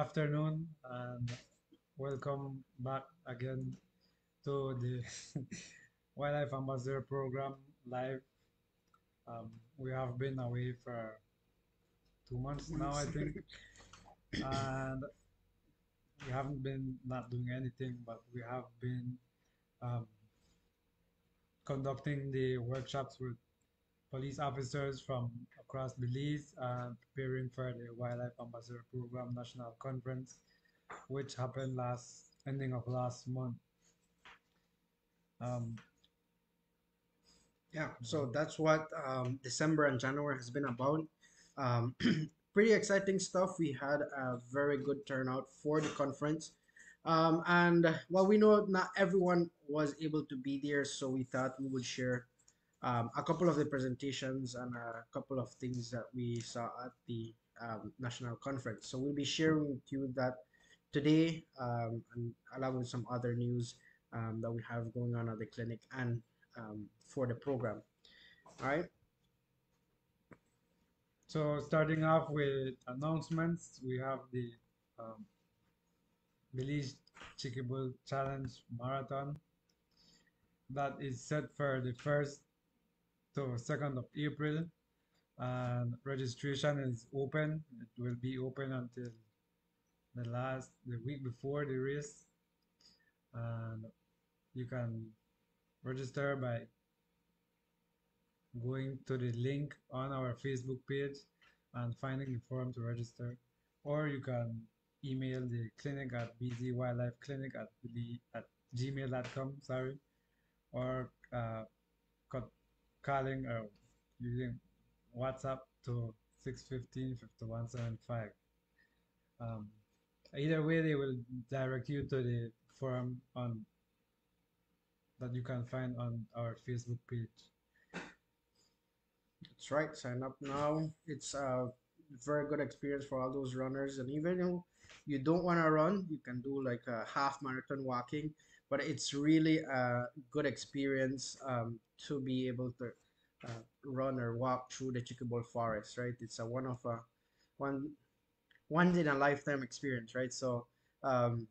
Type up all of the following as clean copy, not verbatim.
afternoon and welcome back again to the Wildlife Ambassador Program live. We have been away for 2 months now, I think, and we haven't been not doing anything, but we have been um, conducting the workshops with police officers from across Belize and preparing for the Wildlife Ambassador Program National Conference, which happened last ending of last month. Um, Yeah, so that's what December and January has been about. Um, Pretty exciting stuff. We had a very good turnout for the conference. And while we know not everyone was able to be there, so we thought we would share a couple of the presentations and a couple of things that we saw at the national conference. So we'll be sharing with you that today, and along with some other news that we have going on at the clinic and for the program. All right. so starting off with announcements, we have the um, Belize Chickable Challenge Marathon that is set for the 1st to 2nd of April, and registration is open. It will be open until the week before the race, and you can register by going to the link on our Facebook page and finding the form to register, or you can email the clinic at bzwildlifeclinic at gmail.com, sorry, or calling or using WhatsApp to 615-5175. Um, Either way, they will direct you to the forum on that you can find on our Facebook page. That's right. Sign up now. It's a very good experience for all those runners. And even you don't want to run, you can do like a half marathon walking. But it's really a good experience to be able to run or walk through the Chicobol Forest, right? It's a one once in a lifetime experience, right? So um,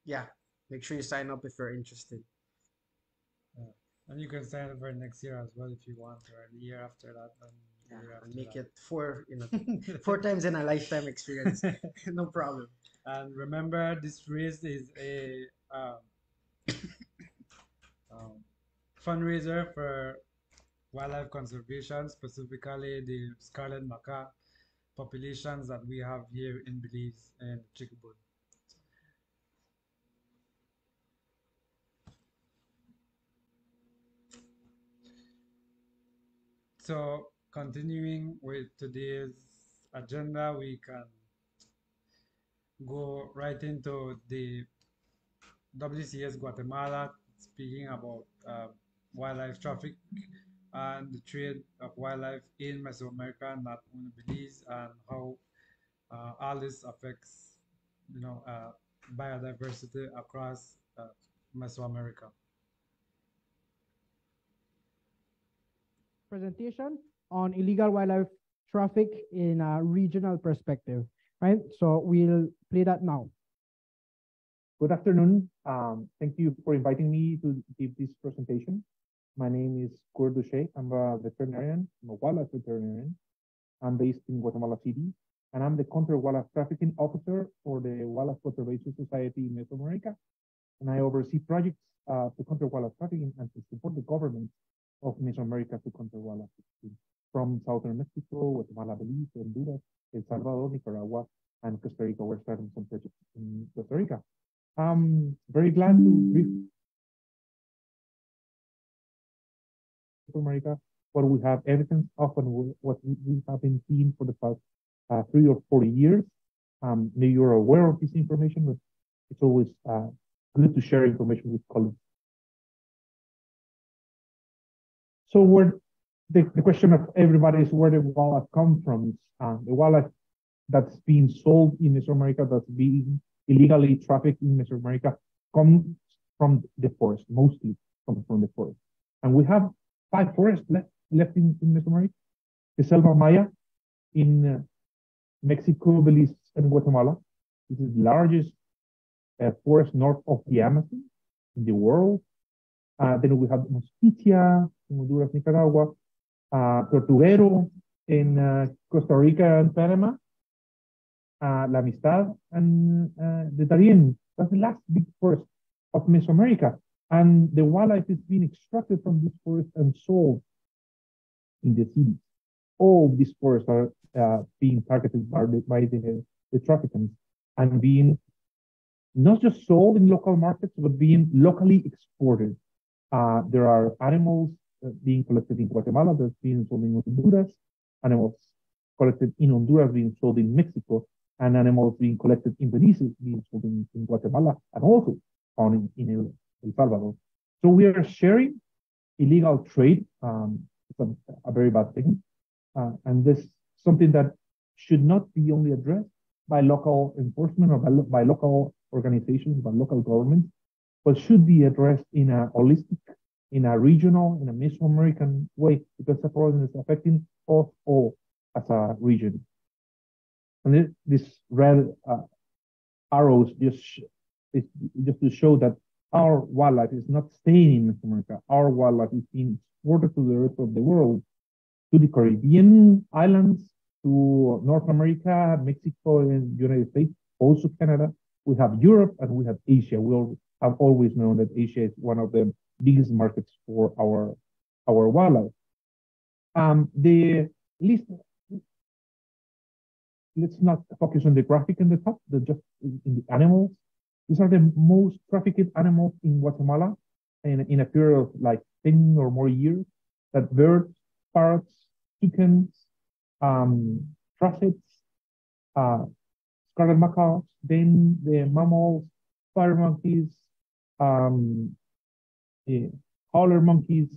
yeah, make sure you sign up if you're interested. Uh, and you can sign up for next year as well if you want, or the year after that, and the Yeah, year and after make it that. four times in a lifetime experience. No problem. And remember, this race is a um, fundraiser for wildlife conservation, specifically the scarlet macaque populations that we have here in Belize and Chicaboo. So, continuing with today's agenda, we can go right into the WCS Guatemala, speaking about wildlife traffic and the trade of wildlife in Mesoamerica, not only Belize, and how all this affects, biodiversity across Mesoamerica. Presentation on illegal wildlife traffic in a regional perspective, right? So we'll play that now. Good afternoon. Thank you for inviting me to give this presentation. My name is Kurt Duche. I'm a veterinarian. I'm a wildlife veterinarian. I'm based in Guatemala City, and I'm the counter wildlife trafficking officer for the Wildlife Conservation Society in Mesoamerica. And I oversee projects to counter wildlife trafficking and to support the government of Mesoamerica to counter wildlife trafficking from southern Mexico, Guatemala, Belize, Honduras, El Salvador, Nicaragua, and Costa Rica. We're starting some projects in Costa Rica. I'm very glad to brief America what we have evidence of and what we have been seeing for the past 3 or 4 years. Maybe you're aware of this information, but it's always good to share information with colleagues. So where the question of everybody is where the wildlife comes from. The wildlife that's being sold in Mesoamerica, that's being illegally trafficked in Mesoamerica, comes from the forest, mostly comes from the forest. And we have 5 forests left in Mesoamerica. The Selva Maya in Mexico, Belize, and Guatemala. This is the largest forest north of the Amazon in the world. Then we have Mosquitia in Honduras, Nicaragua, Tortuguero in Costa Rica and Panama, La Amistad and the Darien. That's the last big forest of Mesoamerica. And the wildlife is being extracted from this forest and sold in the cities. All these forests are being targeted by the traffickers and being not just sold in local markets, but being locally exported. There are animals being collected in Guatemala that's being sold in Honduras, animals collected in Honduras being sold in Mexico, and animals being collected in Belize being sold in Guatemala and also found in El Salvador. So we are sharing illegal trade. It's a very bad thing. And this is something that should not be only addressed by local enforcement or by local organizations, by local governments, but should be addressed in a holistic, in a regional, in a Mesoamerican way, because the problem is affecting us all as a region. And this red arrows just to show that our wildlife is not staying in Mesoamerica. Our wildlife is being exported to the rest of the world, to the Caribbean islands, to North America, Mexico, and the United States, also Canada. We have Europe and we have Asia. We have always known that Asia is one of the biggest markets for our wildlife. The list, let's not focus on the graphic in the top, just in the animals. These are the most trafficked animals in Guatemala in a period of like 10 or more years. That birds, parrots, chickens, truffets, scarlet macaws, then the mammals, fire monkeys, howler monkeys.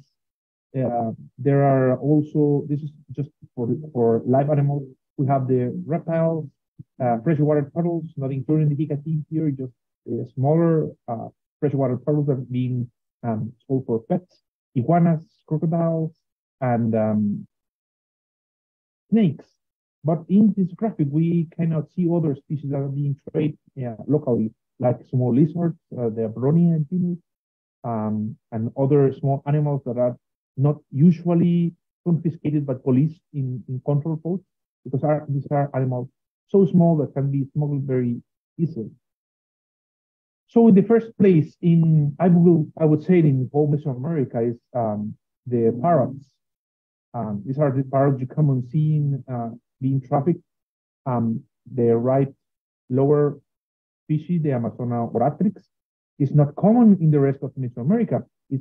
There are also, this is just for live animals. We have the reptiles, freshwater turtles, not including the hicati here, just smaller freshwater turtles that are being sold for pets, iguanas, crocodiles, and snakes. But in this graphic, we cannot see other species that are being traded locally, like small lizards, the Abronia genus, and other small animals that are not usually confiscated by police in control posts, because these are animals so small that can be smuggled very easily. So in the first place, I would say in whole Mesoamerica is the parrots. These are the parrots you come on seeing being trafficked. The right lower species, the Amazona oratrix, is not common in the rest of Mesoamerica. It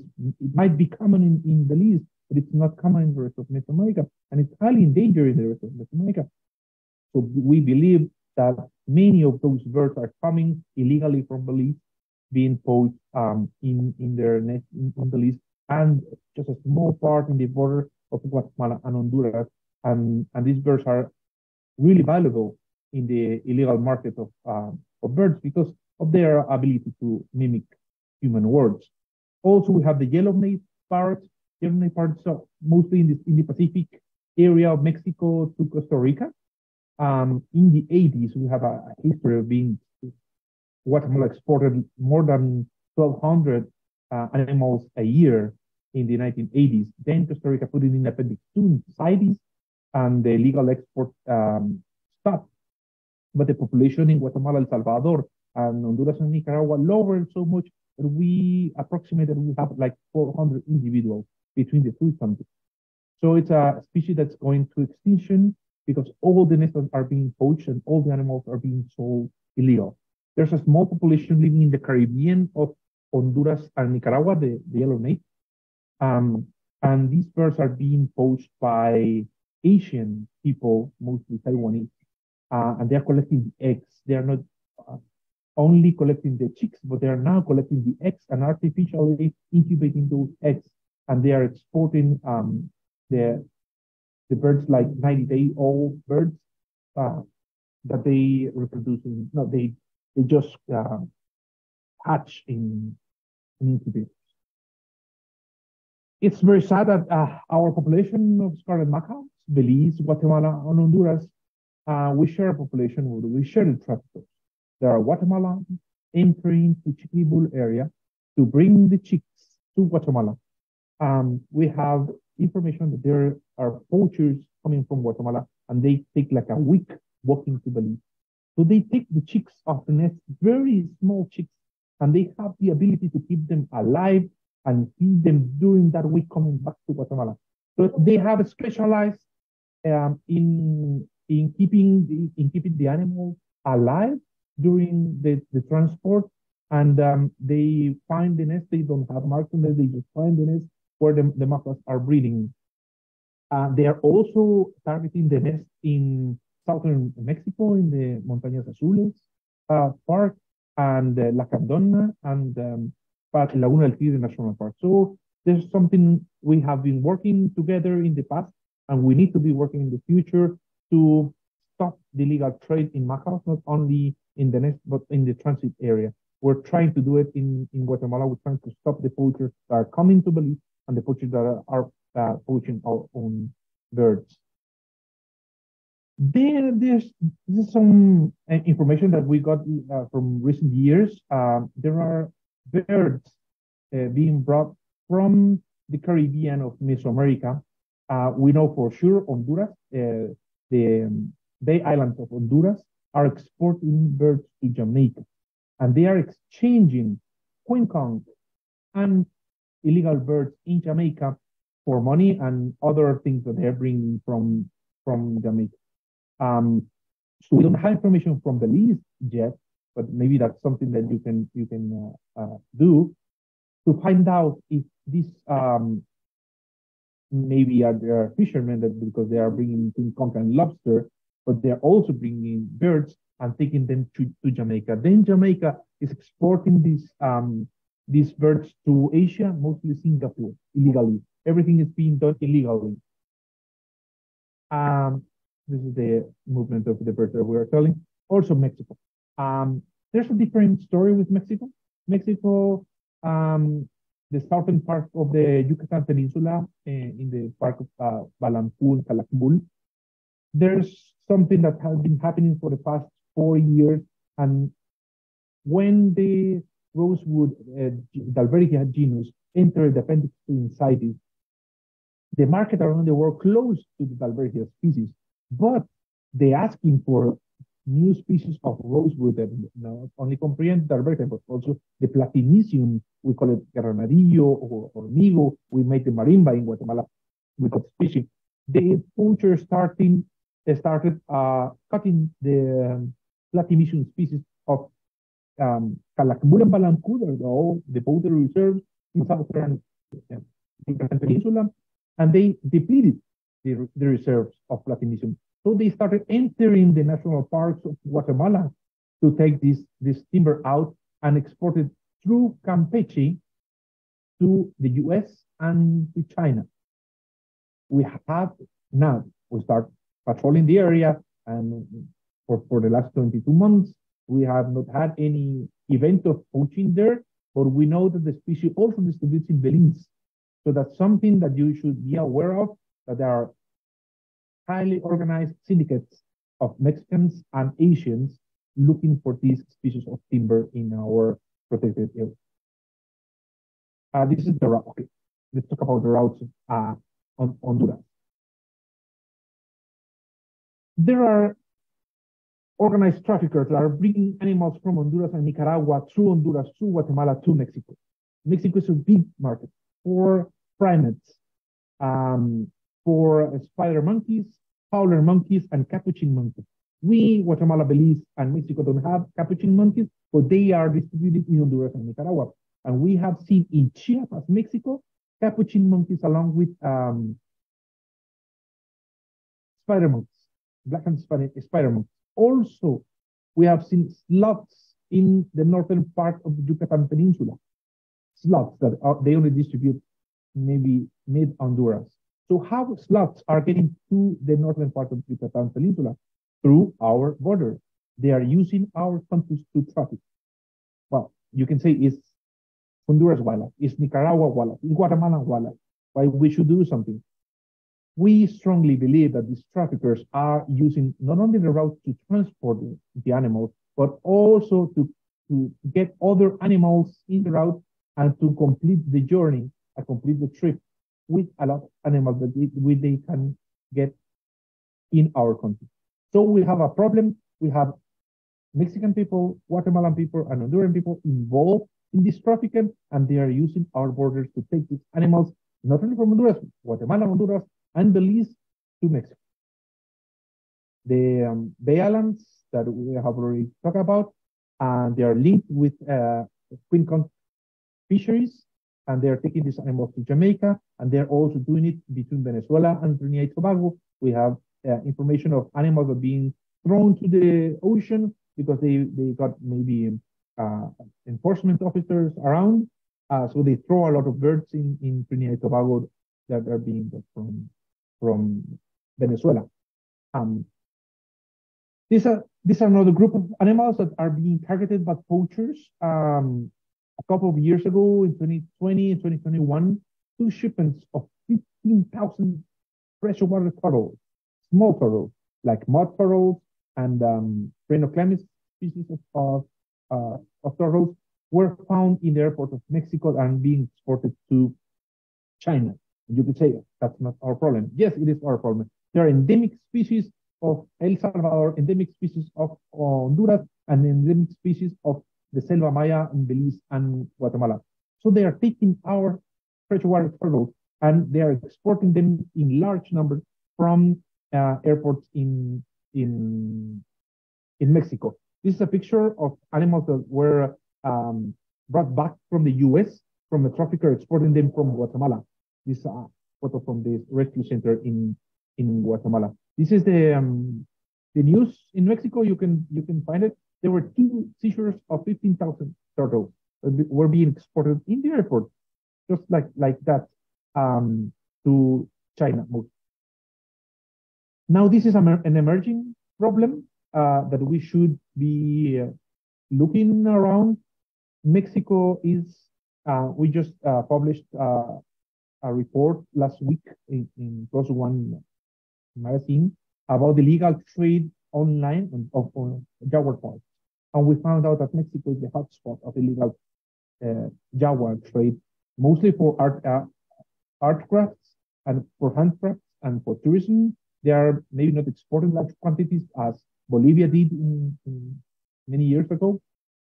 might be common in Belize, but it's not common in the rest of Mesoamerica, and it's highly endangered in the rest of Mesoamerica. So we believe that many of those birds are coming illegally from Belize, being poached in their nest in Belize, and just a small part in the border of Guatemala and Honduras. And these birds are really valuable in the illegal market of birds because of their ability to mimic human words. Also, we have the yellow-naped parrots. Yellow-naped parrots are mostly in the Pacific area of Mexico to Costa Rica. In the 80s, we have a history of being Guatemala exported more than 1,200 animals a year in the 1980s. Then Costa Rica put it in Appendix 2 in CITES, and the legal export stopped. But the population in Guatemala, El Salvador, and Honduras and Nicaragua lowered so much that we approximated we have like 400 individuals between the three countries. So it's a species that's going to extinction because all the nests are being poached and all the animals are being sold illegal. There's a small population living in the Caribbean of Honduras and Nicaragua, the yellow-naped. And these birds are being poached by Asian people, mostly Taiwanese, and they're collecting the eggs. They are not only collecting the chicks, but they are now collecting the eggs and artificially incubating those eggs. And they are exporting the birds like 90-day-old birds that they reproduce. They just hatch in incubators. It's very sad that our population of scarlet macaws, Belize, Guatemala, and Honduras, we share a population, we share the traffickers. There are Guatemala entering to Chiquibul area to bring the chicks to Guatemala. We have information that there are poachers coming from Guatemala and they take like a week walking to Belize. So they take the chicks off the nest, very small chicks, and they have the ability to keep them alive and feed them during that week coming back to Guatemala. So they have specialized in keeping the animal alive during the transport, and they find the nest. They don't have marks on it. They just find the nest where the macas are breeding. They are also targeting the nest in southern Mexico in the Montañas Azules Park and La Candona and Laguna del Tigre National Park. So there's something we have been working together in the past, and we need to be working in the future to stop the illegal trade in macas, not only in the nest, but in the transit area. We're trying to do it in Guatemala. We're trying to stop the poachers that are coming to Belize and the poachers that are poaching our own birds. There's some information that we got from recent years. There are birds being brought from the Caribbean of Mesoamerica. We know for sure Honduras, the Bay Islands of Honduras are exporting birds to Jamaica, and they are exchanging quincunx and illegal birds in Jamaica for money and other things that they're bringing from Jamaica. So we don't have information from Belize yet, but maybe that's something that you can do to find out if this maybe there are fishermen that because they are bringing quincunx and lobster, but they're also bringing birds and taking them to Jamaica. Then Jamaica is exporting these birds to Asia, mostly Singapore, illegally. Everything is being done illegally. This is the movement of the birds that we are telling. Also Mexico. There's a different story with Mexico. Mexico, the southern part of the Yucatan Peninsula, in the park of Balancún, Calakmul, there's something that has been happening for the past 4 years. And when the rosewood Dalbergia genus entered the Appendix 2 CITES, the market around the world closed to the Dalbergia species, but they're asking for new species of rosewood that not only comprehend Dalbergia, but also the Platinicium. We call it Granadillo or Hormigo. We make the marimba in Guatemala with that species. The poachers started cutting the Platinicium species of Calakmul and Balancún, the boundary reserves in southern Peninsula, and they depleted the reserves of Platinicium. So they started entering the national parks of Guatemala to take this timber out and export it through Campeche to the US and to China. We start patrolling the area, and for the last 22 months, we have not had any event of poaching there, but we know that the species also distributes in Belize. So that's something that you should be aware of, that there are highly organized syndicates of Mexicans and Asians looking for these species of timber in our protected area. This is the route. Okay, let's talk about the routes on Honduras. There are organized traffickers that are bringing animals from Honduras and Nicaragua through Honduras, through Guatemala, to Mexico. Mexico is a big market for primates, for spider monkeys, howler monkeys, and capuchin monkeys. We, Guatemala, Belize, and Mexico don't have capuchin monkeys, but they are distributed in Honduras and Nicaragua. And we have seen in Chiapas, Mexico, capuchin monkeys along with spider monkeys, black and spider monkeys. Also, we have seen sloths in the northern part of the Yucatan Peninsula. Sloths that they only distribute maybe mid-Honduras. So how sloths are getting to the northern part of the Yucatan Peninsula? Through our border. They are using our countries to traffic. Well, you can say it's Honduras wildlife, it's Nicaragua wildlife, it's Guatemalan wildlife. Why we should do something? We strongly believe that these traffickers are using not only the route to transport the animals, but also to get other animals in the route and to complete the journey and complete the trip with a lot of animals that they can get in our country. So we have a problem. We have Mexican people, Guatemalan people, and Honduran people involved in this trafficking, and they are using our borders to take these animals, not only from Honduras, Guatemala, Honduras, and Belize to Mexico. The Bay Islands that we have already talked about, and they are linked with Queen Conch fisheries, and they are taking these animals to Jamaica, and they're also doing it between Venezuela and Trinidad and Tobago. We have information of animals are being thrown to the ocean because they got maybe enforcement officers around. So they throw a lot of birds in Trinidad and Tobago that are being brought from Venezuela. These are another group of animals that are being targeted by poachers. A couple of years ago, in 2020 and 2021, 2 shipments of 15,000 freshwater turtles, small turtles, like mud turtles and Rhinoclamis species of turtles, were found in the airport of Mexico and being exported to China. You could say that's not our problem. Yes, it is our problem. There are endemic species of El Salvador, endemic species of Honduras, and endemic species of the Selva Maya in Belize and Guatemala. So they are taking our freshwater turtles and they are exporting them in large numbers from airports in Mexico. This is a picture of animals that were brought back from the US from a trafficker exporting them from Guatemala. This is a photo from the rescue center in Guatemala. This is the news in Mexico. You can find it. There were 2 seizures of 15,000 turtles that were being exported in the airport, just like that, to China. Now, this is an emerging problem that we should be looking around. Mexico is, we just published a report last week in PLOS ONE magazine about the legal trade online of jaguar parts. And we found out that Mexico is the hotspot of illegal jaguar trade, mostly for art crafts and for handcrafts and for tourism. They are maybe not exporting large quantities as Bolivia did in many years ago,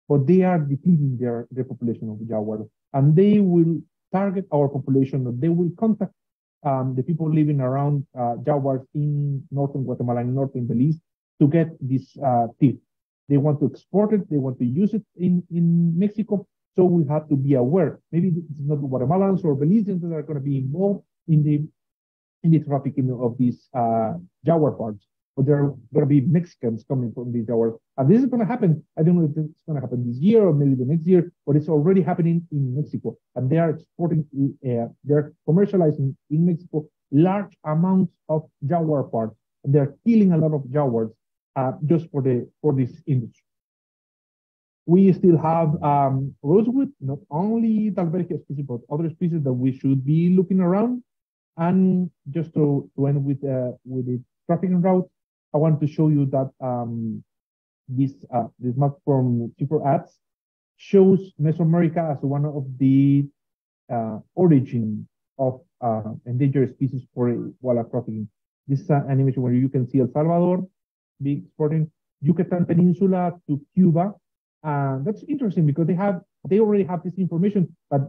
but they are depleting their population of jaguars. And they will target our population, they will contact the people living around jaguars in northern Guatemala and northern Belize to get this teeth. They want to export it, they want to use it in Mexico, so we have to be aware. Maybe it's not Guatemalans or Belizeans that are going to be involved in the trafficking of these jaguar parts, but there are going to be Mexicans coming from these jaguars. And this is going to happen. I don't know if it's going to happen this year or maybe the next year, but it's already happening in Mexico. And they are exporting, they're commercializing in Mexico large amounts of jaguar parts. And they're killing a lot of jaguars just for this industry. We still have rosewood, not only Dalbergia species, but other species that we should be looking around. And just to end with the trafficking route, I want to show you that this map from C4ADS shows Mesoamerica as one of the origin of endangered species for wildlife trafficking. This is an image where you can see El Salvador be exporting Yucatan Peninsula to Cuba. That's interesting because they already have this information, but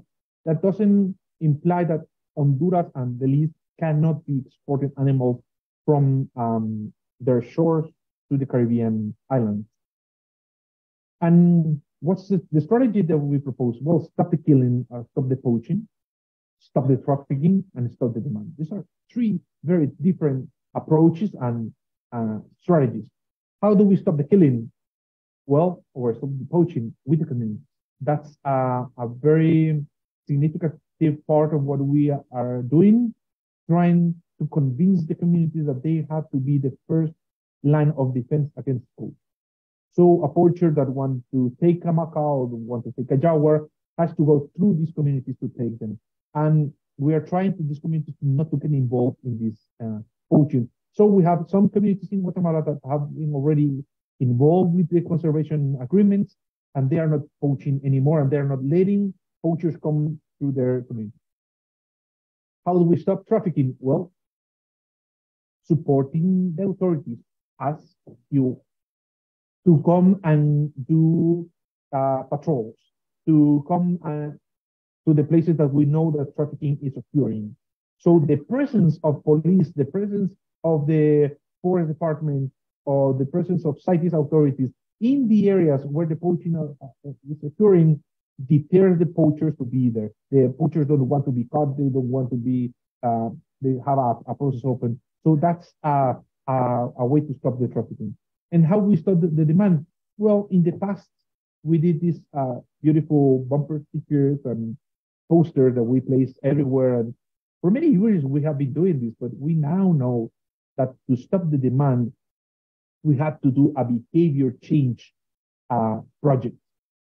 that doesn't imply that Honduras and Belize cannot be exporting animals from their shores to the Caribbean islands. And what's the strategy that we propose? Well, stop the killing, stop the poaching, stop the trafficking, and stop the demand. These are 3 very different approaches and strategies. How do we stop the killing? Well, or stop the poaching with the community. That's a very significant part of what we are doing, trying to convince the communities that they have to be the first line of defense against poaching. So a poacher that wants to take a macaw or want to take a jaguar has to go through these communities to take them. And we are trying to these communities not to get involved in this poaching. So we have some communities in Guatemala that have been already involved with the conservation agreements, and they are not poaching anymore, and they're not letting poachers come through their community. How do we stop trafficking? Well, supporting the authorities as you to come and do patrols, to come to the places that we know that trafficking is occurring. So the presence of police, the presence of the forest department, or the presence of CITES authorities in the areas where the poaching is occurring deters the poachers to be there. The poachers don't want to be caught. They don't want to be, they have a process open. So that's a way to stop the trafficking. And how we stop the demand? Well, in the past, we did these beautiful bumper stickers and posters that we placed everywhere. And for many years, we have been doing this, but we now know that to stop the demand, we have to do a behavior change project.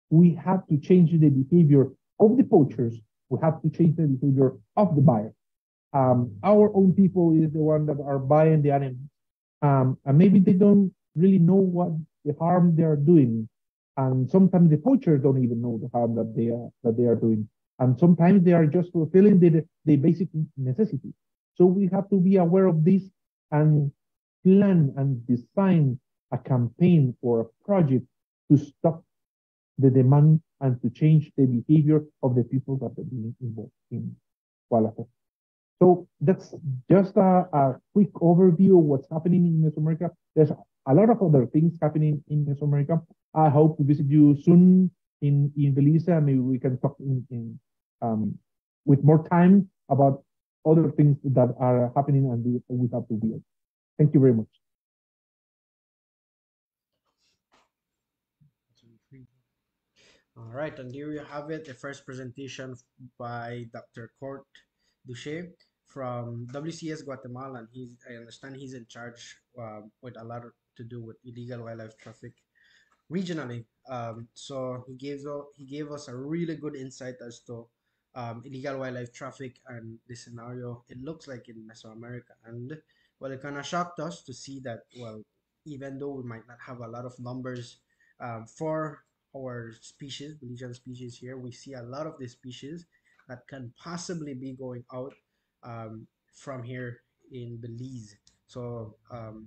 We have to change the behavior of the poachers. We have to change the behavior of the buyer. Our own people is the one that are buying the animals. And maybe they don't really know what the harm they are doing. And sometimes the poachers don't even know the harm that they are doing. And sometimes they are just fulfilling the basic necessities. So we have to be aware of this and plan and design a campaign or a project to stop the demand and to change the behavior of the people that are being involved in wildlife. So that's just a quick overview of what's happening in Mesoamerica. There's a lot of other things happening in Mesoamerica. I hope to visit you soon in Belize, and maybe we can talk with more time about other things that are happening and we have to deal. Thank you very much. All right, and here you have it, the first presentation by Dr. Cort Duche from WCS Guatemala. And I understand he's in charge with a lot to do with illegal wildlife traffic regionally. So he gave us a really good insight as to illegal wildlife traffic and the scenario it looks like in Mesoamerica. And well, it kind of shocked us to see that, well, even though we might not have a lot of numbers for our species, Belizean species here, we see a lot of the species that can possibly be going out from here in Belize. So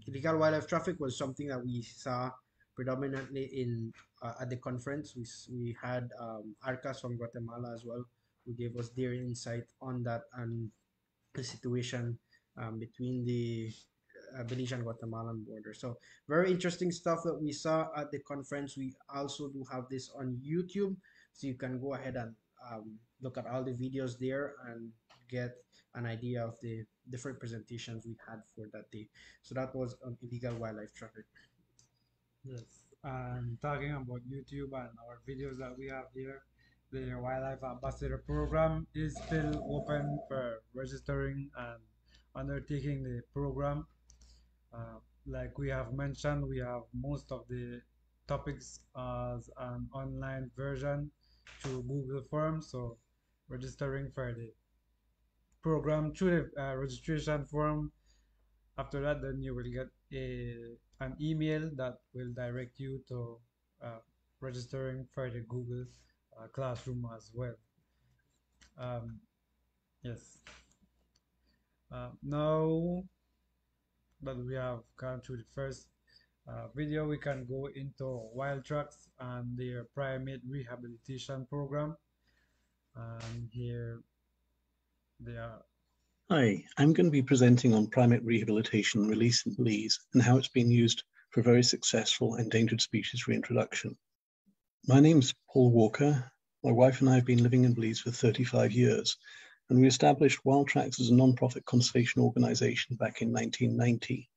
illegal wildlife traffic was something that we saw predominantly in at the conference. We had Arcas from Guatemala as well, who gave us their insight on that and the situation between the Belizean Guatemalan border. So very interesting stuff that we saw at the conference. We also do have this on YouTube, so you can go ahead and look at all the videos there and get an idea of the different presentations we had for that day. So that was on illegal wildlife traffic. Yes, and talking about YouTube and our videos that we have here, the Wildlife Ambassador Program is still open for registering and undertaking the program. Like we have mentioned, we have most of the topics as an online version through Google Forms. So registering for the program through the registration form. After that, then you will get an email that will direct you to registering for the Google Classroom as well. Yes. Now that we have gone through the first video, we can go into Wildtrax and their primate rehabilitation program. And here they are. Hi, I'm going to be presenting on primate rehabilitation release in Belize and how it's been used for very successful endangered species reintroduction. My name's Paul Walker. My wife and I have been living in Belize for 35 years, and we established Wildtrax as a non-profit conservation organization back in 1990.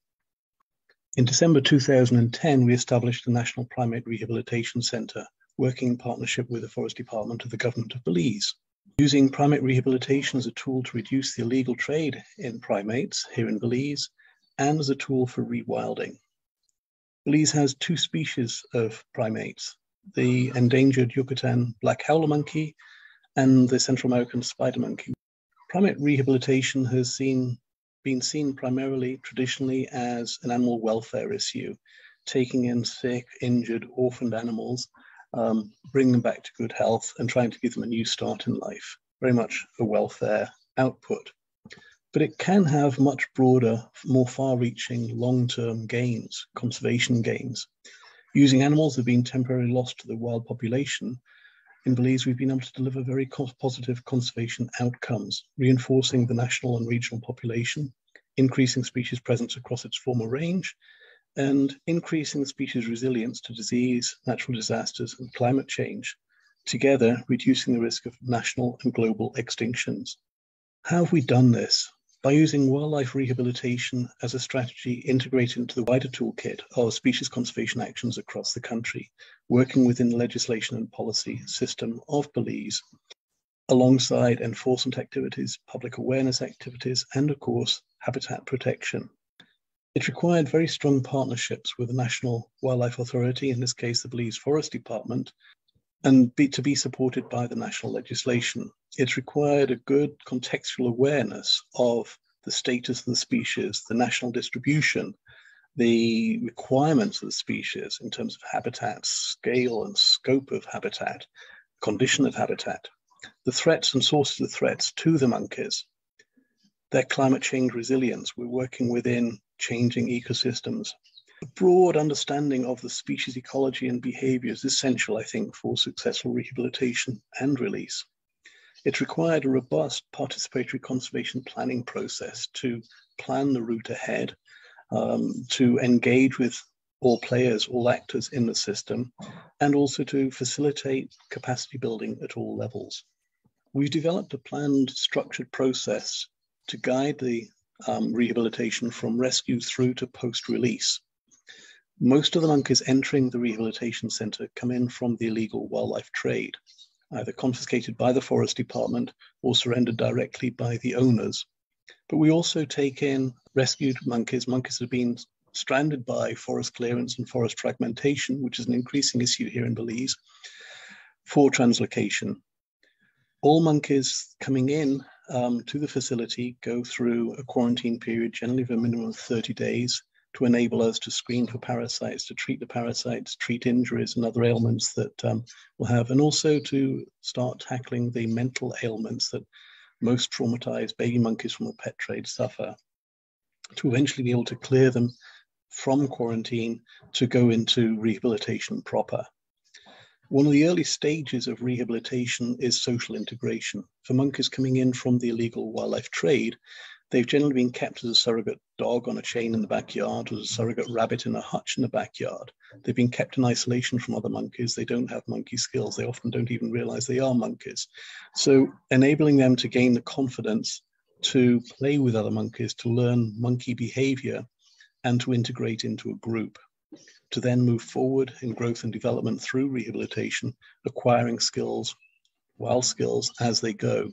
In December 2010, we established the National Primate Rehabilitation Center, working in partnership with the Forest Department of the Government of Belize. Using primate rehabilitation as a tool to reduce the illegal trade in primates here in Belize and as a tool for rewilding. Belize has two species of primates, the endangered Yucatan black howler monkey and the Central American spider monkey. Primate rehabilitation has been seen primarily traditionally as an animal welfare issue, taking in sick, injured, orphaned animals, bringing them back to good health and trying to give them a new start in life. Very much a welfare output. But it can have much broader, more far-reaching long-term gains, conservation gains. Using animals that have been temporarily lost to the wild population, in Belize, we've been able to deliver very positive conservation outcomes, reinforcing the national and regional population, increasing species presence across its former range, and increasing the species resilience to disease, natural disasters, and climate change, together reducing the risk of national and global extinctions. How have we done this? By using wildlife rehabilitation as a strategy integrated into the wider toolkit of species conservation actions across the country, working within the legislation and policy system of Belize, alongside enforcement activities, public awareness activities, and of course, habitat protection. It required very strong partnerships with the National Wildlife Authority, in this case, the Belize Forest Department, and to be supported by the national legislation. It's required a good contextual awareness of the status of the species, the national distribution, the requirements of the species in terms of habitat, scale and scope of habitat, condition of habitat, the threats and sources of threats to the monkeys, their climate change resilience. We're working within changing ecosystems. A broad understanding of the species ecology and behavior is essential, I think, for successful rehabilitation and release. It required a robust participatory conservation planning process to plan the route ahead, to engage with all players, all actors in the system, and also to facilitate capacity building at all levels. We've developed a planned, structured process to guide the rehabilitation from rescue through to post-release. Most of the monkeys entering the rehabilitation centre come in from the illegal wildlife trade, either confiscated by the Forest Department or surrendered directly by the owners. But we also take in rescued monkeys, monkeys that have been stranded by forest clearance and forest fragmentation, which is an increasing issue here in Belize, for translocation. All monkeys coming in to the facility go through a quarantine period, generally of a minimum of 30 days, to enable us to screen for parasites, to treat the parasites, treat injuries and other ailments that we'll have, and also to start tackling the mental ailments that most traumatized baby monkeys from the pet trade suffer, to eventually be able to clear them from quarantine to go into rehabilitation proper. One of the early stages of rehabilitation is social integration. For monkeys coming in from the illegal wildlife trade, they've generally been kept as a surrogate dog on a chain in the backyard, or as a surrogate rabbit in a hutch in the backyard. They've been kept in isolation from other monkeys. They don't have monkey skills. They often don't even realize they are monkeys. So enabling them to gain the confidence to play with other monkeys, to learn monkey behavior, and to integrate into a group, to then move forward in growth and development through rehabilitation, acquiring skills, wild skills as they go.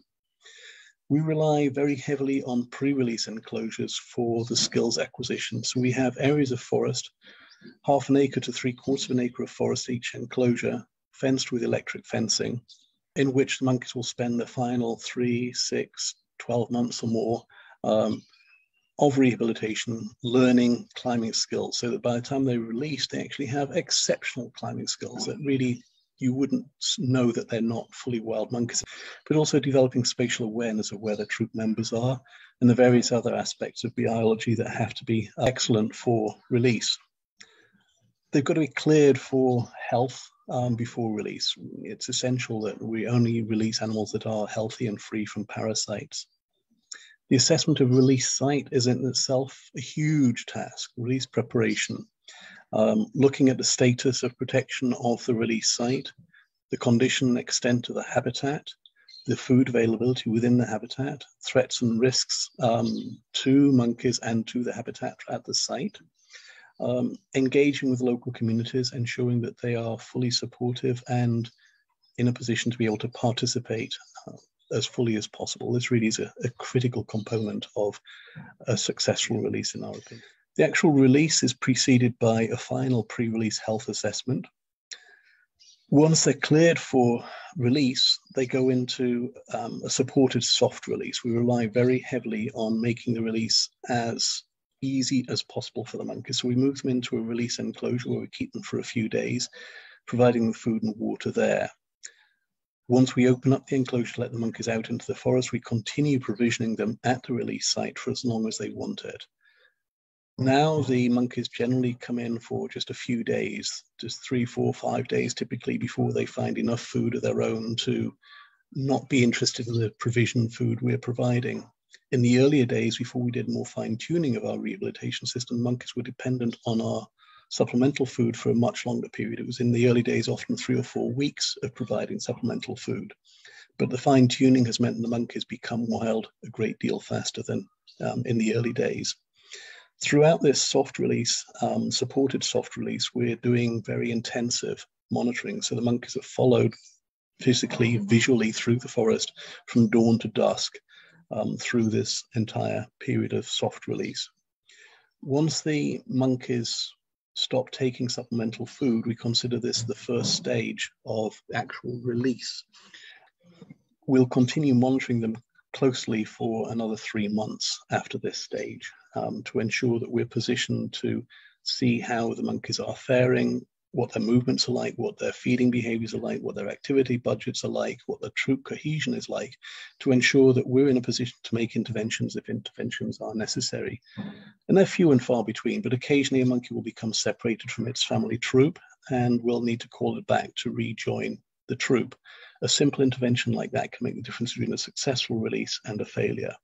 We rely very heavily on pre-release enclosures for the skills acquisition. So we have areas of forest, 1/2 acre to 3/4 acre of forest each enclosure, fenced with electric fencing, in which the monkeys will spend the final 3, 6, 12 months or more of rehabilitation learning climbing skills, so that by the time they're released, they actually have exceptional climbing skills that really you wouldn't know that they're not fully wild monkeys, but also developing spatial awareness of where their troop members are and the various other aspects of biology that have to be excellent for release. They've got to be cleared for health before release. It's essential that we only release animals that are healthy and free from parasites. The assessment of release site is in itself a huge task, release preparation. Looking at the status of protection of the release site, the condition and extent of the habitat, the food availability within the habitat, threats and risks to monkeys and to the habitat at the site, engaging with local communities, ensuring that they are fully supportive and in a position to be able to participate as fully as possible. This really is a critical component of a successful release, in our opinion. The actual release is preceded by a final pre-release health assessment. Once they're cleared for release, they go into a supported soft release. We rely very heavily on making the release as easy as possible for the monkeys. So we move them into a release enclosure where we keep them for a few days, providing them food and water there. Once we open up the enclosure to let the monkeys out into the forest, we continue provisioning them at the release site for as long as they want it. Now the monkeys generally come in for just a few days, just 3, 4, 5 days typically, before they find enough food of their own to not be interested in the provision food we're providing. In the earlier days, before we did more fine tuning of our rehabilitation system, monkeys were dependent on our supplemental food for a much longer period. It was in the early days often 3 or 4 weeks of providing supplemental food. But the fine tuning has meant the monkeys become wild a great deal faster than in the early days. Throughout this soft release, supported soft release, we're doing very intensive monitoring. So the monkeys are followed physically, visually through the forest from dawn to dusk through this entire period of soft release. Once the monkeys stop taking supplemental food, we consider this the first stage of actual release. We'll continue monitoring them closely for another 3 months after this stage to ensure that we're positioned to see how the monkeys are faring, what their movements are like, what their feeding behaviors are like, what their activity budgets are like, what their troop cohesion is like, to ensure that we're in a position to make interventions if interventions are necessary. And they're few and far between, but occasionally a monkey will become separated from its family troop and we'll need to call it back to rejoin the troop. A simple intervention like that can make the difference between a successful release and a failure.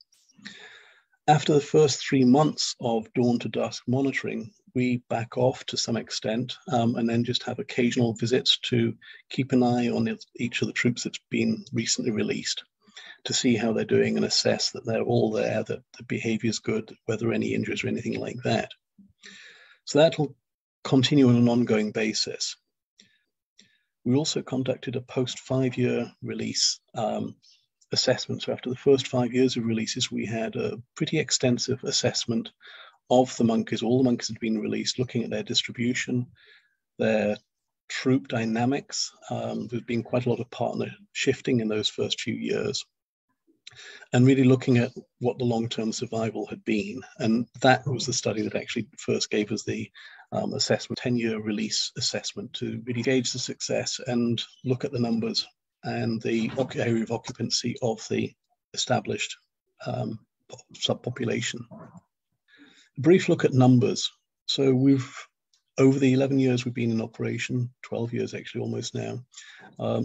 After the first 3 months of dawn to dusk monitoring, we back off to some extent and then just have occasional visits to keep an eye on each of the troops that's been recently released, to see how they're doing and assess that they're all there, that the behavior is good, whether any injuries or anything like that. So that will continue on an ongoing basis. We also conducted a post 5-year release assessment. So after the first 5 years of releases, we had a pretty extensive assessment of the monkeys. All the monkeys had been released, looking at their distribution, their troop dynamics. There's been quite a lot of partner shifting in those first few years, and really looking at what the long-term survival had been. And that was the study that actually first gave us the assessment, 10-year release assessment, to really gauge the success and look at the numbers and the area of occupancy of the established subpopulation. A brief look at numbers. So over the 11 years we've been in operation, 12 years actually almost now,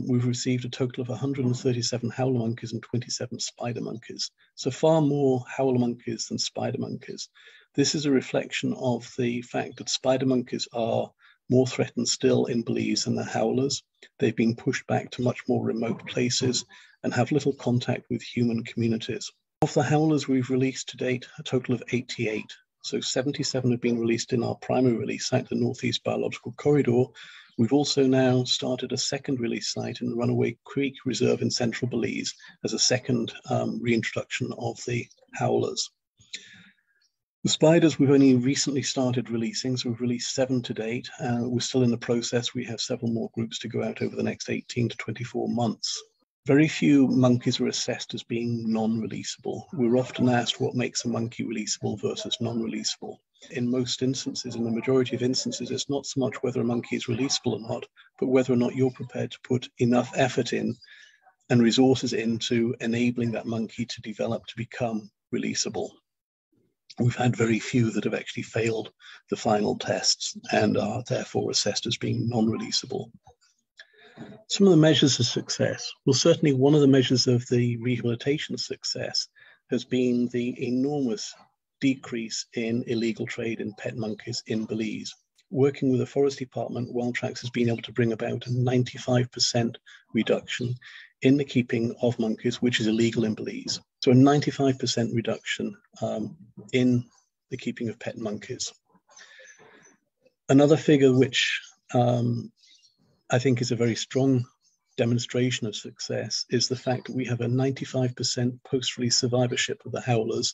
we've received a total of 137 howler monkeys and 27 spider monkeys. So far more howler monkeys than spider monkeys. This is a reflection of the fact that spider monkeys are more threatened still in Belize than the howlers. They've been pushed back to much more remote places and have little contact with human communities. Of the howlers we've released to date, a total of 88. So 77 have been released in our primary release site, the Northeast Biological Corridor. We've also now started a second release site in the Runaway Creek Reserve in central Belize as a second reintroduction of the howlers. The spiders we've only recently started releasing, so we've released 7 to date. We're still in the process. We have several more groups to go out over the next 18 to 24 months. Very few monkeys are assessed as being non-releasable. We're often asked what makes a monkey releasable versus non-releasable. In most instances, in the majority of instances, it's not so much whether a monkey is releasable or not, but whether or not you're prepared to put enough effort in and resources into enabling that monkey to develop to become releasable. We've had very few that have actually failed the final tests and are therefore assessed as being non-releasable. Some of the measures of success. Well, certainly one of the measures of the rehabilitation success has been the enormous decrease in illegal trade in pet monkeys in Belize. Working with the Forest Department, WildTracks has been able to bring about a 95% reduction in the keeping of monkeys, which is illegal in Belize. So a 95% reduction in the keeping of pet monkeys. Another figure which I think is a very strong demonstration of success is the fact that we have a 95% post-release survivorship of the howlers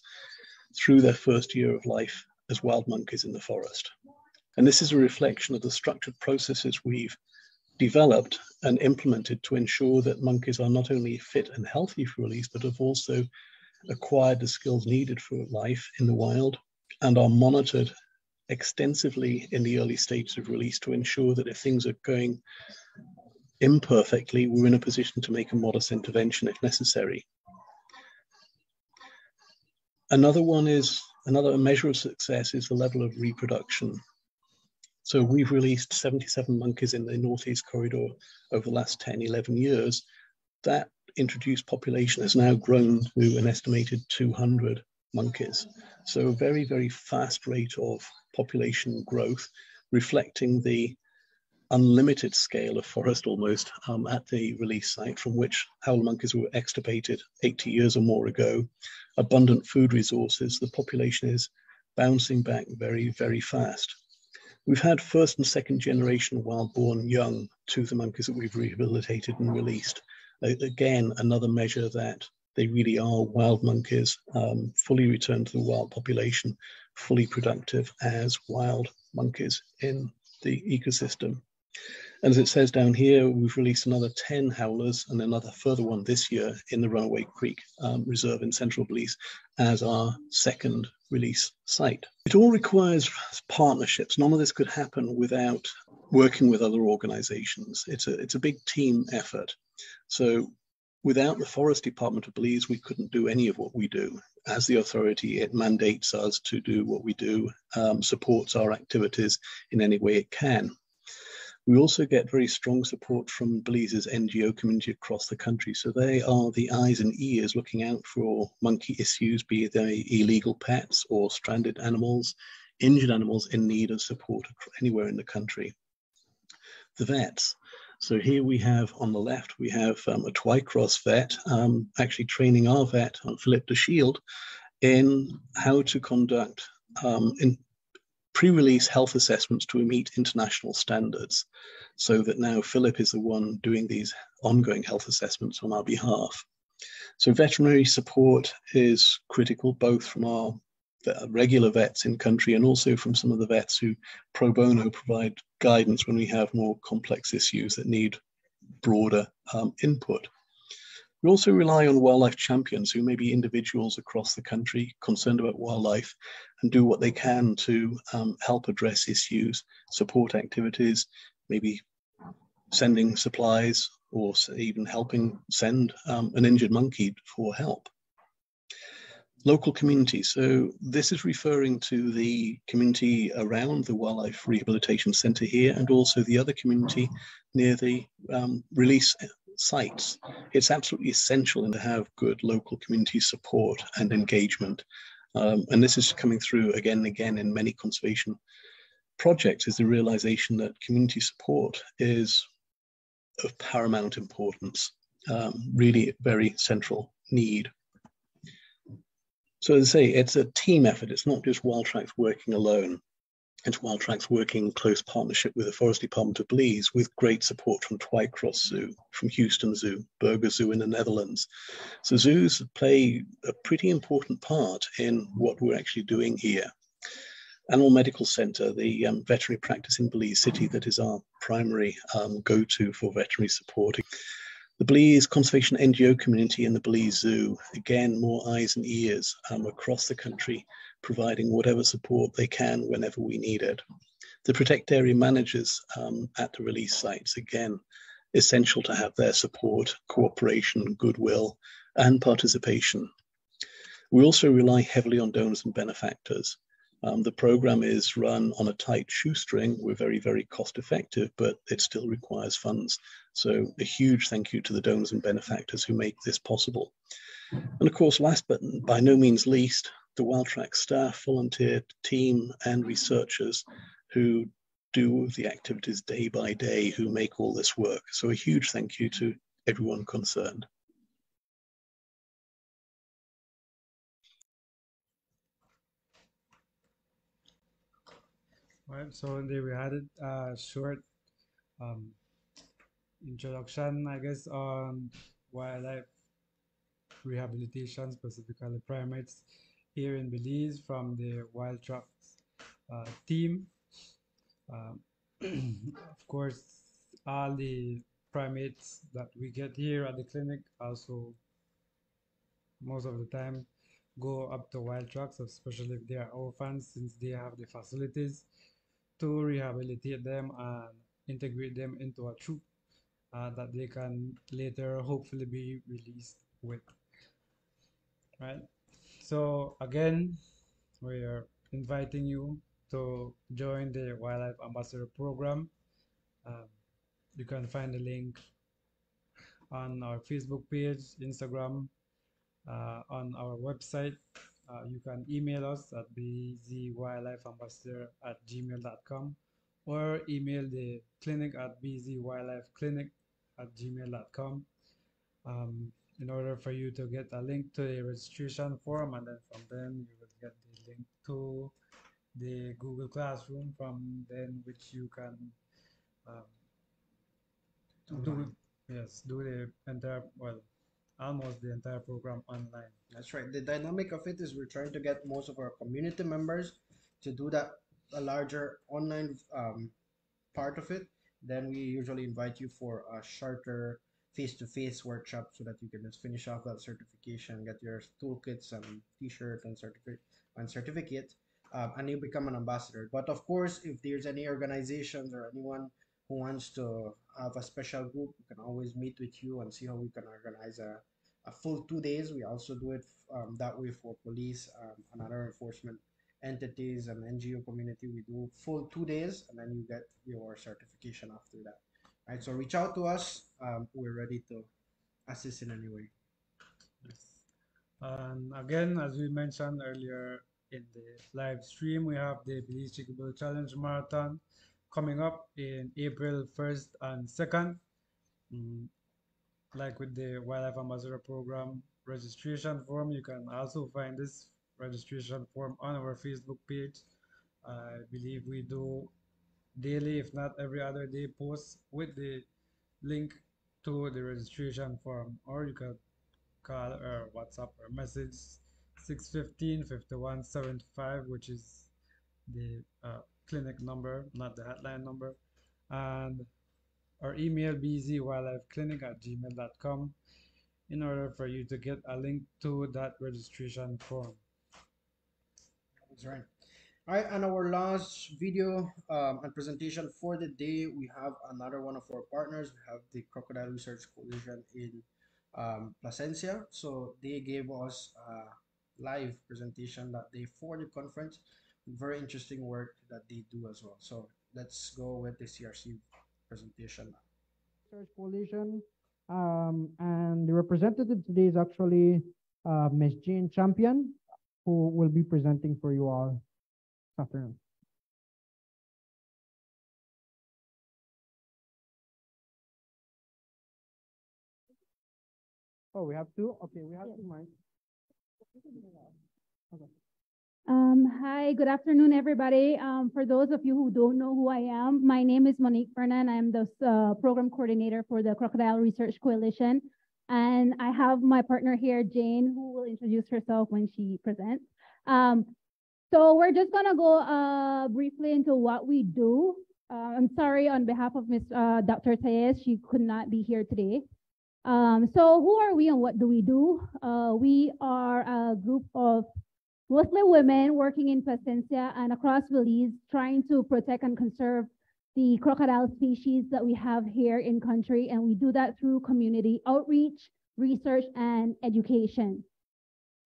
through their first year of life as wild monkeys in the forest. And this is a reflection of the structured processes we've developed and implemented to ensure that monkeys are not only fit and healthy for release, but have also acquired the skills needed for life in the wild and are monitored extensively in the early stages of release to ensure that if things are going imperfectly, we're in a position to make a modest intervention if necessary. Another measure of success is the level of reproduction. So we've released 77 monkeys in the Northeast Corridor over the last 10, 11 years. That introduced population has now grown to an estimated 200 monkeys. So a very, very fast rate of population growth, reflecting the unlimited scale of forest almost at the release site, from which owl monkeys were extirpated 80 years or more ago. Abundant food resources, the population is bouncing back very, very fast. We've had first and second generation wild-born young toother monkeys that we've rehabilitated and released. Again, another measure that they really are wild monkeys, fully returned to the wild population, fully productive as wild monkeys in the ecosystem. And as it says down here, we've released another 10 howlers and another further one this year in the Runaway Creek Reserve in Central Belize as our second release site. It all requires partnerships. None of this could happen without working with other organizations. It's a big team effort. So without the Forest Department of Belize, we couldn't do any of what we do. As the authority, it mandates us to do what we do, supports our activities in any way it can. We also get very strong support from Belize's NGO community across the country. So they are the eyes and ears looking out for monkey issues, be they illegal pets or stranded animals, injured animals in need of support anywhere in the country. The vets. So here we have on the left, we have a Twycross vet actually training our vet, Philip de Shield, in how to conduct in pre-release health assessments to meet international standards, so that now Philip is the one doing these ongoing health assessments on our behalf. So veterinary support is critical, both from our regular vets in country and also from some of the vets who pro bono provide guidance when we have more complex issues that need broader input. We also rely on wildlife champions who may be individuals across the country concerned about wildlife and do what they can to help address issues, support activities, maybe sending supplies or even helping send an injured monkey for help. Local community. So this is referring to the community around the Wildlife Rehabilitation Centre here and also the other community near the release sites. It's absolutely essential to have good local community support and engagement. And this is coming through again and again in many conservation projects, is the realization that community support is of paramount importance, really very central need. So as I say, it's a team effort. It's not just Wildtracks working alone. It's Wildtracks working in close partnership with the Forest Department of Belize, with great support from Twycross Zoo, from Houston Zoo, Burger Zoo in the Netherlands. So zoos play a pretty important part in what we're actually doing here. Animal Medical Center, the veterinary practice in Belize City that is our primary go-to for veterinary support. The Belize Conservation NGO community and the Belize Zoo, again, more eyes and ears across the country, providing whatever support they can whenever we need it. The Protect Area managers at the release sites, again, essential to have their support, cooperation, goodwill, and participation. We also rely heavily on donors and benefactors. The program is run on a tight shoestring. We're very, very cost effective, but it still requires funds. So a huge thank you to the donors and benefactors who make this possible. And of course, last but by no means least, the Wildtracks staff, volunteer team, and researchers who do the activities day by day, who make all this work. So a huge thank you to everyone concerned. Right, so there we had it, short introduction, I guess, on wildlife rehabilitation, specifically primates here in Belize from the Wildtracks team. Of course, all the primates that we get here at the clinic also most of the time go up to Wild Trucks, especially if they are orphans, since they have the facilities to rehabilitate them and integrate them into a troop that they can later hopefully be released with, right? So again, we are inviting you to join the Wildlife Ambassador Program. Um, you can find the link on our Facebook page, Instagram, on our website. You can email us at bzwildlifeambassador@gmail.com or email the clinic at bzwildlifeclinic@gmail.com in order for you to get a link to the registration form, and then from then you will get the link to the Google Classroom, from then which you can um, do, yes, do the entire, well, almost the entire program online. That's right. The dynamic of it is we're trying to get most of our community members to do that a larger online part of it. Then we usually invite you for a shorter face-to-face workshop so that you can just finish off that certification, get your toolkits and t-shirt and certificate, and you become an ambassador. But of course, if there's any organizations or anyone who wants to have a special group, we can always meet with you and see how we can organize a full 2 days. We also do it that way for police and other enforcement entities and NGO community. We do full 2 days, and then you get your certification after that. Right. So reach out to us. We're ready to assist in any way. Yes. And again, as we mentioned earlier in the live stream, we have the Belize Chickable Challenge Marathon coming up in April 1st and 2nd. Mm, like with the Wildlife Ambassador Program registration form, you can also find this registration form on our Facebook page. I believe we do daily, if not every other day, posts with the link to the registration form, or you can call or WhatsApp or message 615-5175, which is the clinic number, not the hotline number, and or email bzwildlifeclinic@gmail.com in order for you to get a link to that registration form. That's right. All right, and our last video and presentation for the day, we have another one of our partners. We have the Crocodile Research Coalition in Placencia. So they gave us a live presentation that day for the conference. Very interesting work that they do as well. So let's go with the CRC presentation. Research Coalition, and the representative today is actually Ms. Jane Champion, who will be presenting for you all this afternoon. Oh, we have two? Okay, we have two mics. Okay. Hi, good afternoon, everybody. For those of you who don't know who I am, my name is Monique Fernan. I'm the program coordinator for the Crocodile Research Coalition. And I have my partner here, Jane, who will introduce herself when she presents. So we're just gonna go briefly into what we do. I'm sorry on behalf of Ms. Dr. Tayez, she could not be here today. So who are we and what do we do? We are a group of mostly women working in Placencia and across Belize, trying to protect and conserve the crocodile species that we have here in country. And we do that through community outreach, research, and education.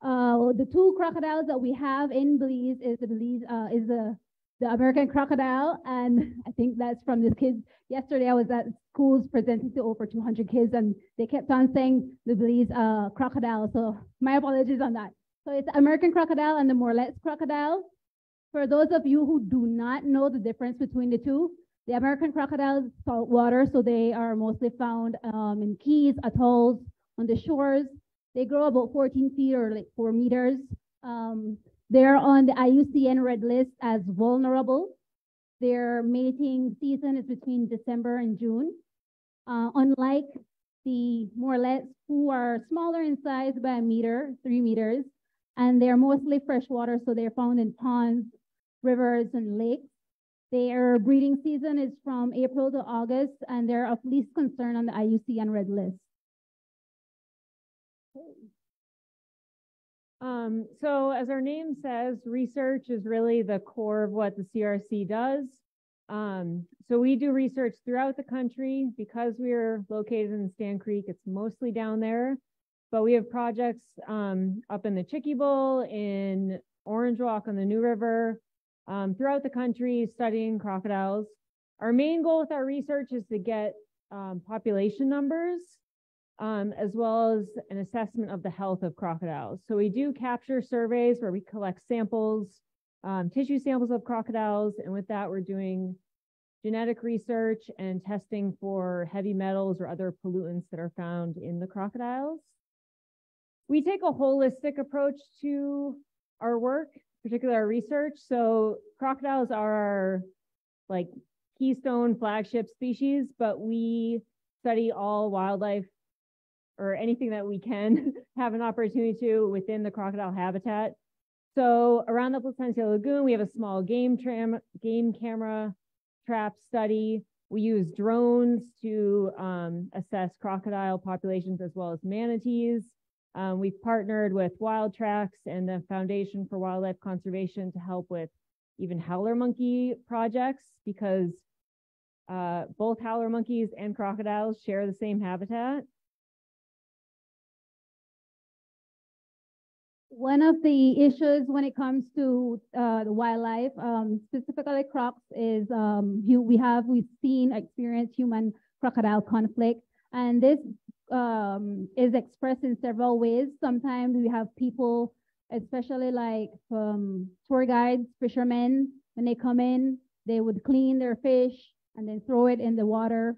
The two crocodiles that we have in Belize is the American crocodile. And I think that's from the kids. Yesterday, I was at schools presenting to over 200 kids, and they kept on saying the Belize crocodile. So my apologies on that. So it's American crocodile and the Morlet's crocodile. For those of you who do not know the difference between the two, the American crocodile is saltwater, so they are mostly found in keys, atolls, on the shores. They grow about 14 feet or like 4 meters. They're on the IUCN Red List as vulnerable. Their mating season is between December and June. Unlike the Morlets, who are smaller in size by a meter, 3 meters, and they're mostly freshwater, so they're found in ponds, rivers, and lakes. Their breeding season is from April to August, and they're of least concern on the IUCN Red List. So as our name says, research is really the core of what the CRC does. So we do research throughout the country. Because we're located in Stan Creek, it's mostly down there, but we have projects up in the Chicky Bowl, in Orange Walk on the New River, throughout the country studying crocodiles. Our main goal with our research is to get population numbers, as well as an assessment of the health of crocodiles. So we do capture surveys where we collect samples, tissue samples of crocodiles, and with that we're doing genetic research and testing for heavy metals or other pollutants that are found in the crocodiles. We take a holistic approach to our work, particularly our research. So crocodiles are our like keystone flagship species, but we study all wildlife or anything that we can have an opportunity to within the crocodile habitat. So around the Placencia Lagoon, we have a small game camera trap study. We use drones to assess crocodile populations as well as manatees. We've partnered with Wild Tracks and the Foundation for Wildlife Conservation to help with even howler monkey projects, because both howler monkeys and crocodiles share the same habitat. One of the issues when it comes to the wildlife, specifically crocs, is we've experienced human crocodile conflict, and this is expressed in several ways. Sometimes we have people, especially like tour guides, fishermen, when they come in, they would clean their fish and then throw it in the water,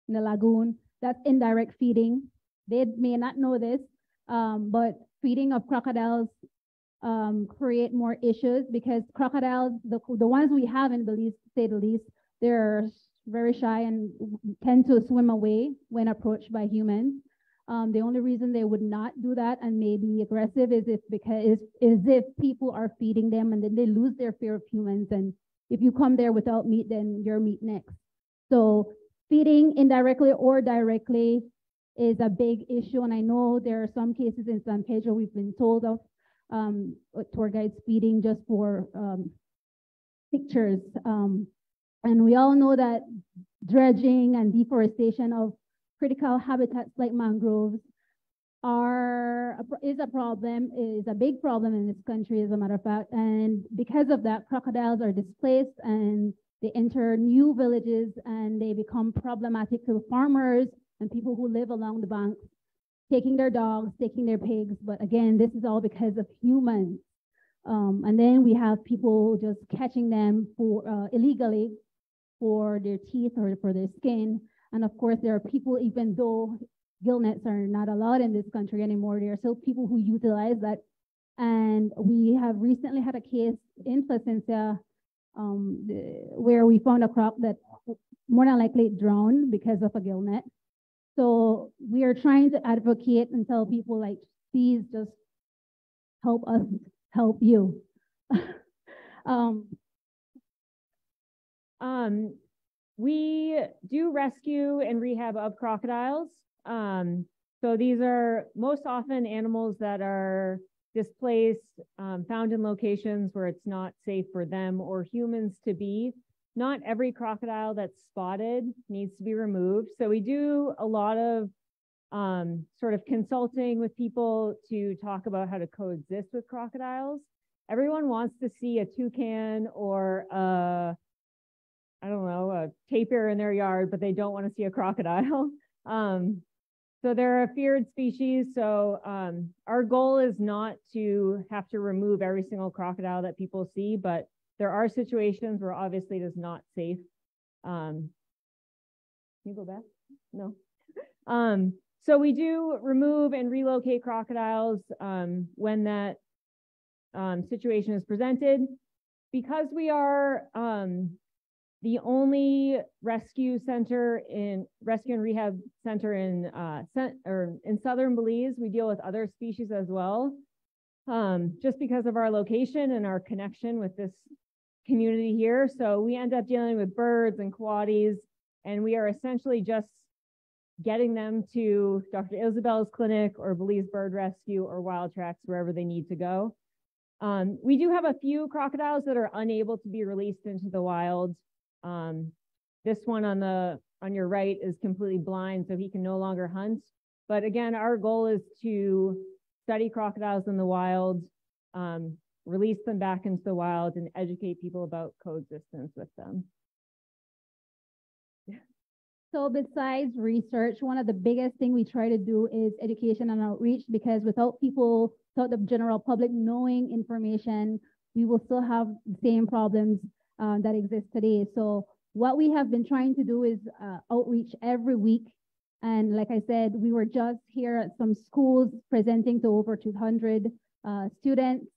in the lagoon. That's indirect feeding. They may not know this, but feeding of crocodiles create more issues, because crocodiles, the ones we have in Belize, to say the least, they're very shy and tend to swim away when approached by humans. The only reason they would not do that and may be aggressive is if people are feeding them, and then they lose their fear of humans. And if you come there without meat, then you're meat next. So feeding indirectly or directly is a big issue. And I know there are some cases in San Pedro we've been told of tour guides feeding just for pictures. And we all know that dredging and deforestation of critical habitats like mangroves is a big problem in this country, as a matter of fact. And because of that, crocodiles are displaced and they enter new villages, and they become problematic to farmers and people who live along the banks, taking their dogs, taking their pigs. But again, this is all because of humans. And then we have people just catching them for illegally for their teeth or for their skin. And of course, there are people, even though gill nets are not allowed in this country anymore, there are still people who utilize that. And we have recently had a case in Placencia where we found a croc that more than likely drowned because of a gill net. So we are trying to advocate and tell people, like, please just help us help you. We do rescue and rehab of crocodiles. So these are most often animals that are displaced, found in locations where it's not safe for them or humans to be. Not every crocodile that's spotted needs to be removed. So we do a lot of sort of consulting with people to talk about how to coexist with crocodiles. Everyone wants to see a toucan or a tapir in their yard, but they don't want to see a crocodile. So they're a feared species. So our goal is not to have to remove every single crocodile that people see, but there are situations where obviously it is not safe. Can you go back? No. So we do remove and relocate crocodiles when that situation is presented. Because we are the only rescue and rehab center in southern Belize, we deal with other species as well. Just because of our location and our connection with this community here. So we end up dealing with birds and coatis, and we are essentially just getting them to Dr. Isabel's clinic or Belize Bird Rescue or Wild Tracks, wherever they need to go. We do have a few crocodiles that are unable to be released into the wild. This one on your right is completely blind, so he can no longer hunt. But again, our goal is to study crocodiles in the wild, release them back into the wild, and educate people about coexistence with them. So besides research, one of the biggest thing we try to do is education and outreach, because without the general public knowing information, we will still have the same problems that exist today. So what we have been trying to do is outreach every week. And like I said, we were just here at some schools presenting to over 200 students.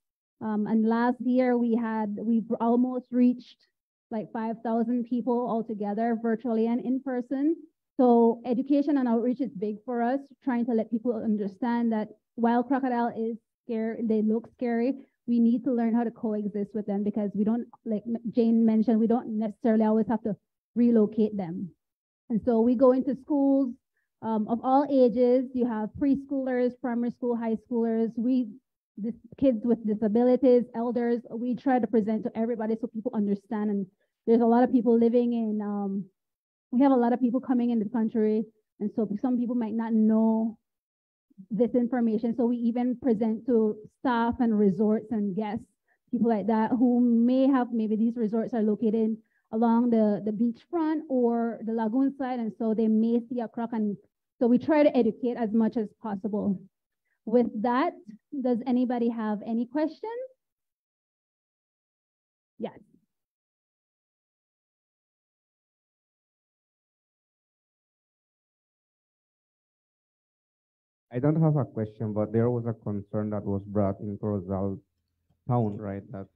And last year we've almost reached like 5,000 people altogether, virtually and in person. So education and outreach is big for us, trying to let people understand that while crocodile is scary, they look scary, we need to learn how to coexist with them, because we don't, like Jane mentioned, we don't necessarily always have to relocate them. And so we go into schools of all ages. You have preschoolers, primary school, high schoolers, kids with disabilities, elders. We try to present to everybody so people understand. And there's a lot of people living in, we have a lot of people coming in the country. And so some people might not know this information. So we even present to staff and resorts and guests, people like that, who maybe these resorts are located along the beachfront or the lagoon side. And so they may see a croc. And so we try to educate as much as possible. With that, does anybody have any questions? Yes. I don't have a question, but there was a concern that was brought in Corozal town, right? That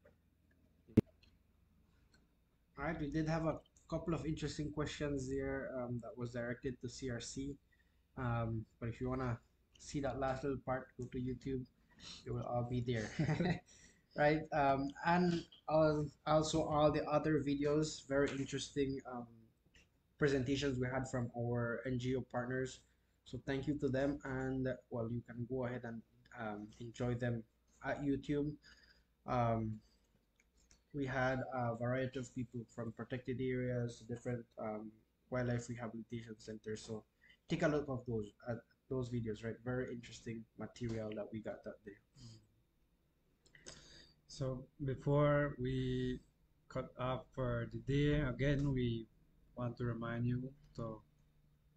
All right, we did have a couple of interesting questions there that was directed to CRC. But if you want to see that last little part, go to YouTube. It will all be there. Right? And also all the other videos, very interesting presentations we had from our NGO partners. So thank you to them. And well, you can go ahead and enjoy them at YouTube. Um, we had a variety of people from protected areas, different wildlife rehabilitation centers. So take a look of those videos, right? Very interesting material that we got that day. So before we cut off for the day, again, we want to remind you to,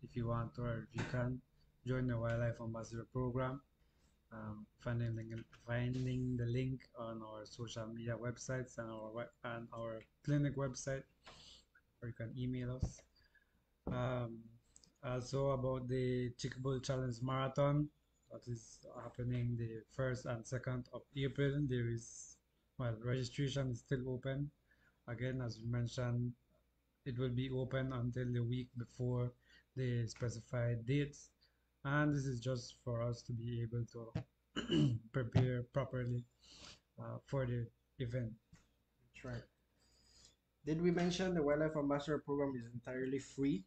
if you want to or if you can, join the Wildlife Ambassador Program. Finding the link on our social media websites and our clinic website, or you can email us. Also about the Chickable Challenge Marathon that is happening the 1st and 2nd of April. Registration is still open. Again, as we mentioned, it will be open until the week before the specified dates. And this is just for us to be able to prepare properly for the event. That's right. Did we mention the Wildlife Ambassador Program is entirely free?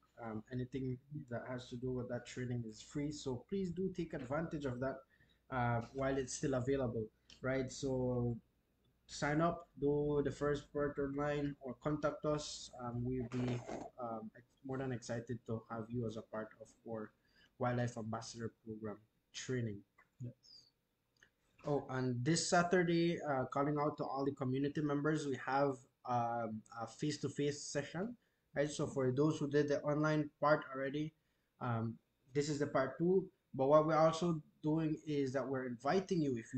Anything that has to do with that training is free. So please do take advantage of that while it's still available, right? So sign up, do the first part online, or contact us. We'll be more than excited to have you as a part of our Wildlife Ambassador Program training. Yes. Oh, and this Saturday, calling out to all the community members, we have a face-to-face session, right? So for those who did the online part already, this is the part two. But what we're also doing is that we're inviting you, if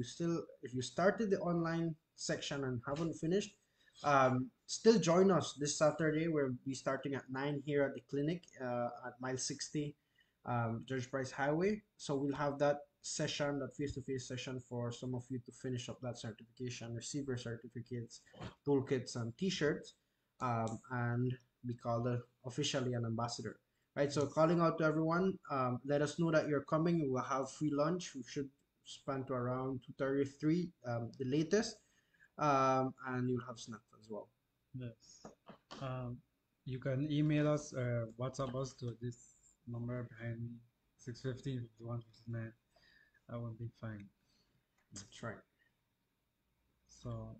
you started the online section and haven't finished, still join us this Saturday. We'll be starting at 9 here at the clinic at mile 60, George Price Highway. So we'll have that session, that face-to-face session, for some of you to finish up that certification, receive your certificates, toolkits, and t-shirts, and be called officially an ambassador. Right, so calling out to everyone, let us know that you're coming. We will have free lunch. We should span to around 2:33, the latest, and you'll have snacks as well. Yes. You can email us or WhatsApp us to this number behind me, 615, 51, 59, that would be fine. That's right. So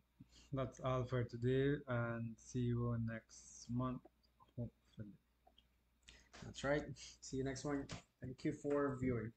that's all for today, and see you next month, hopefully. That's right. See you next one. Thank you for viewing.